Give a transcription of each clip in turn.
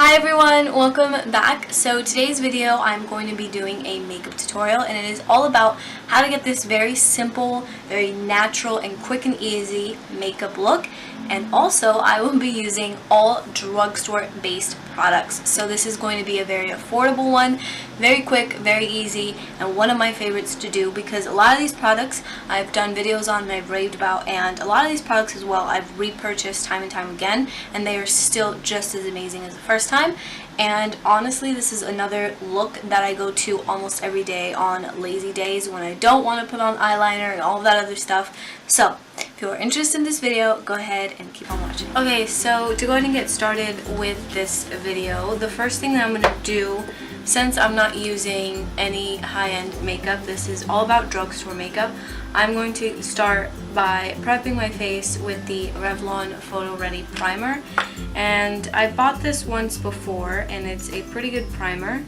Hi everyone, welcome back. So today's video I'm going to be doing a makeup tutorial, and it is all about how to get this very simple, very natural and quick and easy makeup look. And also I will be using all drugstore based products. So this is going to be a very affordable one, very quick, very easy, and one of my favorites to do because a lot of these products I've done videos on and I've raved about, and a lot of these products as well I've repurchased time and time again, and they are still just as amazing as the first time. And honestly, this is another look that I go to almost every day on lazy days when I don't want to put on eyeliner and all of that other stuff. So if you are interested in this video, go ahead and keep on watching. Okay, so to go ahead and get started with this video, the first thing that I'm going to do, since I'm not using any high-end makeup, this is all about drugstore makeup, I'm going to start by prepping my face with the Revlon Photo Ready Primer. And I bought this once before, and it's a pretty good primer.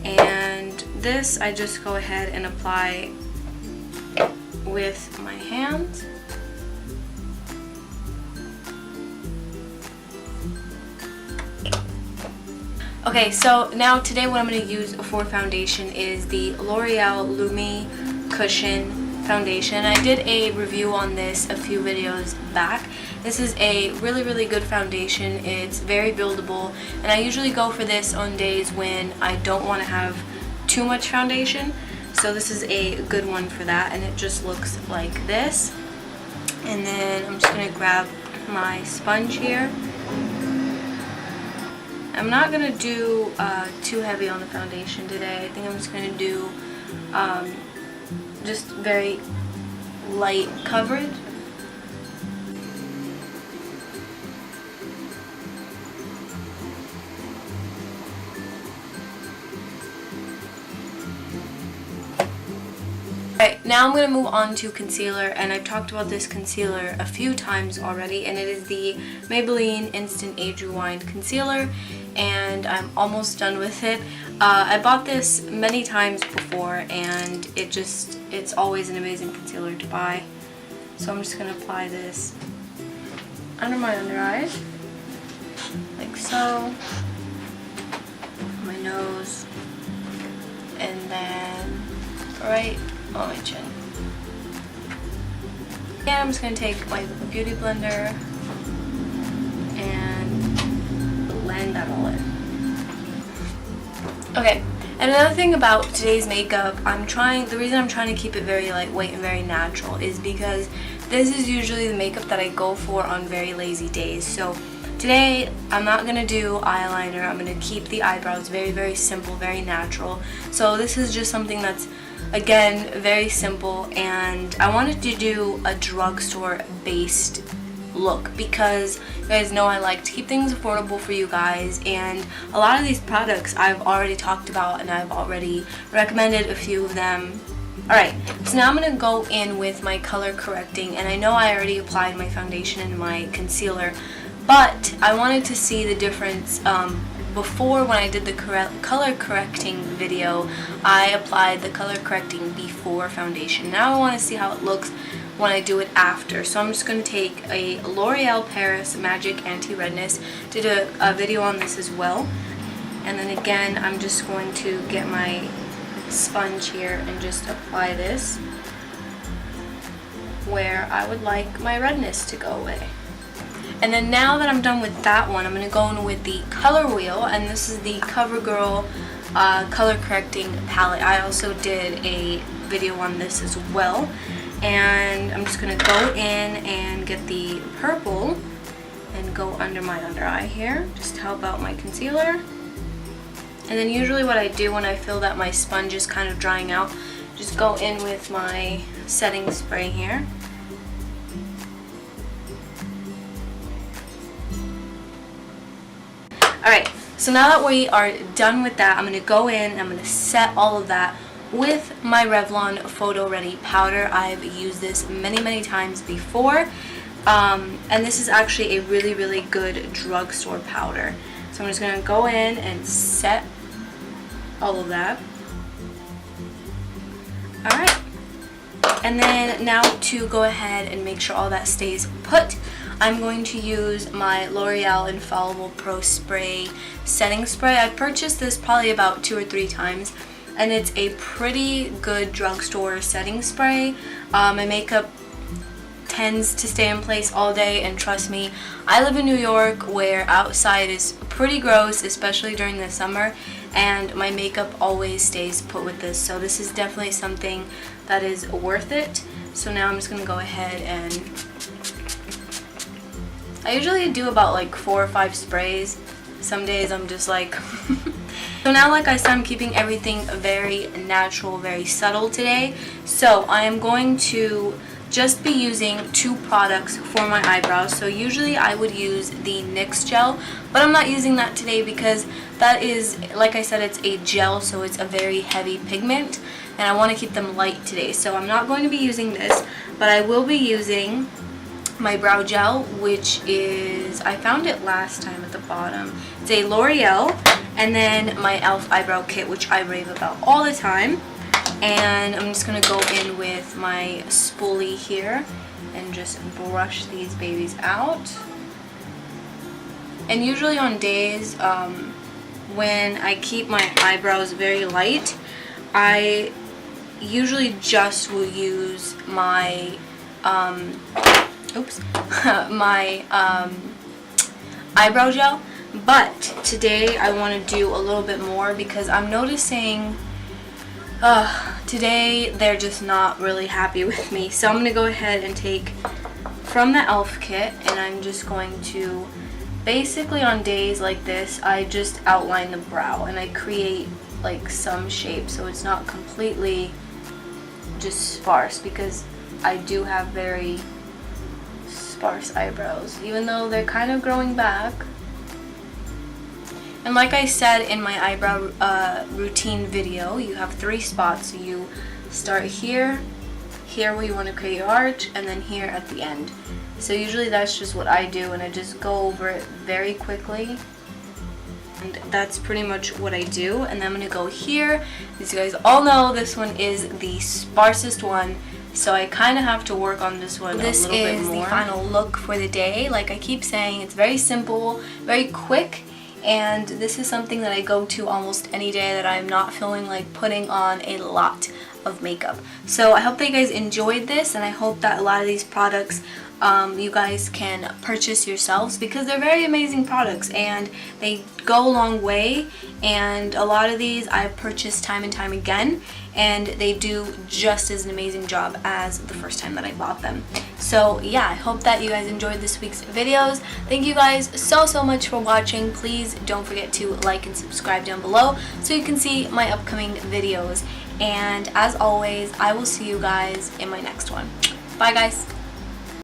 And this I just go ahead and apply with my hands. Okay, so now today what I'm going to use for foundation is the L'Oreal Lumi Cushion foundation. I did a review on this a few videos back. This is a really good foundation. It's very buildable, and I usually go for this on days when I don't want to have too much foundation. So this is a good one for that, and it just looks like this. And then I'm just going to grab my sponge here. I'm not going to do too heavy on the foundation today. I think I'm just going to do just very light coverage. Alright, now I'm going to move on to concealer, and I've talked about this concealer a few times already, and it is the Maybelline Instant Age Rewind Concealer, and I'm almost done with it. I bought this many times before, and it's always an amazing concealer to buy. So I'm just going to apply this under my under eyes, like so, my nose, and then right on my chin. And I'm just going to take my beauty blender and blend that all in. Okay, and another thing about today's makeup, the reason I'm trying to keep it very lightweight and very natural is because this is usually the makeup that I go for on very lazy days. So today I'm not going to do eyeliner. I'm going to keep the eyebrows very simple, very natural. So this is just something that's, again, very simple, and I wanted to do a drugstore based look because you guys know I like to keep things affordable for you guys, and a lot of these products I've already talked about and I've already recommended a few of them. Alright, so now I'm going to go in with my color correcting, and I know I already applied my foundation and my concealer, but I wanted to see the difference. Before, when I did the color correcting video, I applied the color correcting before foundation. Now I want to see how it looks when I do it after. So I'm just going to take a L'Oreal Paris Magic Anti-Redness. Did a video on this as well. And then again, I'm just going to get my sponge here and just apply this where I would like my redness to go away. And then now that I'm done with that one, I'm going to go in with the color wheel, and this is the CoverGirl color correcting palette. I also did a video on this as well, and I'm just going to go in and get the purple and go under my under eye here just to help out my concealer. And then usually what I do when I feel that my sponge is kind of drying out, just go in with my setting spray here. Alright, so now that we are done with that, I'm going to go in and I'm going to set all of that with my Revlon Photo Ready powder. I've used this many times before, and this is actually a really good drugstore powder. So I'm just going to go in and set all of that. Alright, and then now to go ahead and make sure all that stays put, I'm going to use my L'Oreal Infallible Pro Spray setting spray. I purchased this probably about 2 or 3 times, and it's a pretty good drugstore setting spray. My makeup tends to stay in place all day, and trust me, I live in New York where outside is pretty gross, especially during the summer, and my makeup always stays put with this, so this is definitely something that is worth it. So now I'm just going to go ahead and I usually do about like 4 or 5 sprays. Some days I'm just like So now, like I said, I'm keeping everything very natural, very subtle today. So I am going to just be using 2 products for my eyebrows. So usually I would use the NYX gel, but I'm not using that today because that is, like I said, it's a gel, so it's a very heavy pigment, and I want to keep them light today. So I'm not going to be using this, but I will be using my brow gel, which is, I found it last time at the bottom. It's a L'Oreal, and then my e.l.f. eyebrow kit, which I rave about all the time. And I'm just going to go in with my spoolie here and just brush these babies out. And usually on days when I keep my eyebrows very light, I usually just will use my my eyebrow gel. But today I want to do a little bit more because I'm noticing today they're just not really happy with me. So I'm going to go ahead and take from the e.l.f. kit, and I'm just going to basically, on days like this, I just outline the brow and I create like some shape so it's not completely just sparse, because I do have very sparse eyebrows even though they're kind of growing back. And like I said in my eyebrow routine video, you have 3 spots. So you start here, here where you want to create your arch, and then here at the end. So usually that's just what I do, and I just go over it very quickly. And that's pretty much what I do. And then I'm going to go here. As you guys all know, this one is the sparsest one, so I kind of have to work on this one a little bit more. This is the final look for the day. Like I keep saying, it's very simple, very quick. And this is something that I go to almost any day that I'm not feeling like putting on a lot of makeup. So I hope that you guys enjoyed this, and I hope that a lot of these products you guys can purchase yourselves, because they're very amazing products and they go a long way. And a lot of these I've purchased time and time again, and they do just as an amazing job as the first time that I bought them. So yeah, I hope that you guys enjoyed this week's videos. Thank you guys so much for watching. Please don't forget to like and subscribe down below so you can see my upcoming videos. And as always, I will see you guys in my next one. Bye guys.